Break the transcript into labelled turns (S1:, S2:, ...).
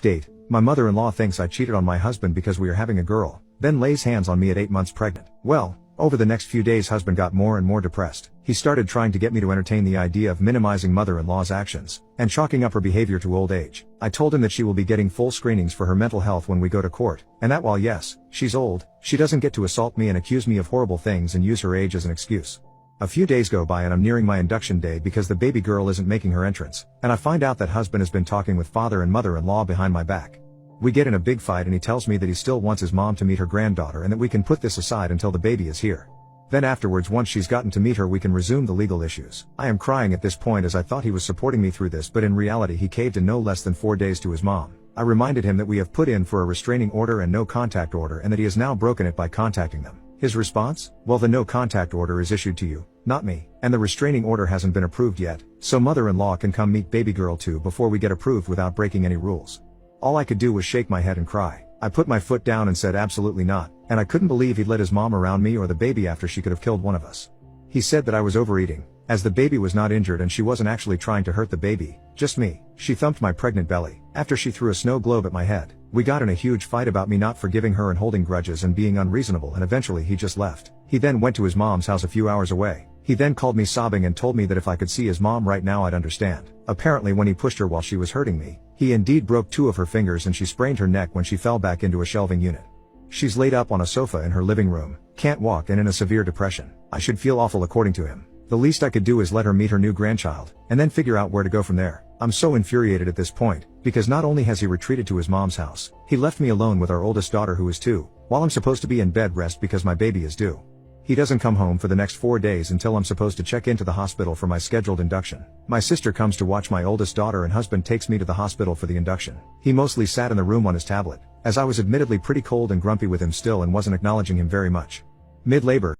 S1: Date: my mother-in-law thinks I cheated on my husband because we are having a girl, then lays hands on me at 8 months pregnant. Well, over the next few days husband got more and more depressed. He started trying to get me to entertain the idea of minimizing mother-in-law's actions, and chalking up her behavior to old age. I told him that she will be getting full screenings for her mental health when we go to court, and that while yes, she's old, she doesn't get to assault me and accuse me of horrible things and use her age as an excuse. A few days go by and I'm nearing my induction day because the baby girl isn't making her entrance, and I find out that husband has been talking with father and mother-in-law behind my back. We get in a big fight and he tells me that he still wants his mom to meet her granddaughter and that we can put this aside until the baby is here. Then afterwards, once she's gotten to meet her, we can resume the legal issues. I am crying at this point as I thought he was supporting me through this, but in reality he caved in no less than 4 days to his mom. I reminded him that we have put in for a restraining order and no contact order and that he has now broken it by contacting them. His response? Well, the no contact order is issued to you, not me, and the restraining order hasn't been approved yet, so mother-in-law can come meet baby girl too before we get approved without breaking any rules. All I could do was shake my head and cry. I put my foot down and said absolutely not, and I couldn't believe he'd let his mom around me or the baby after she could have killed one of us. He said that I was overeating, as the baby was not injured and she wasn't actually trying to hurt the baby, just me. She thumped my pregnant belly, after she threw a snow globe at my head. We got in a huge fight about me not forgiving her and holding grudges and being unreasonable, and eventually he just left. He then went to his mom's house a few hours away. He then called me sobbing and told me that if I could see his mom right now I'd understand. Apparently when he pushed her while she was hurting me, he indeed broke 2 of her fingers and she sprained her neck when she fell back into a shelving unit. She's laid up on a sofa in her living room, can't walk and in a severe depression. I should feel awful according to him. The least I could do is let her meet her new grandchild, and then figure out where to go from there. I'm so infuriated at this point, because not only has he retreated to his mom's house, he left me alone with our oldest daughter who is 2, while I'm supposed to be in bed rest because my baby is due. He doesn't come home for the next 4 days until I'm supposed to check into the hospital for my scheduled induction. My sister comes to watch my oldest daughter and husband takes me to the hospital for the induction. He mostly sat in the room on his tablet, as I was admittedly pretty cold and grumpy with him still and wasn't acknowledging him very much. Mid-labor,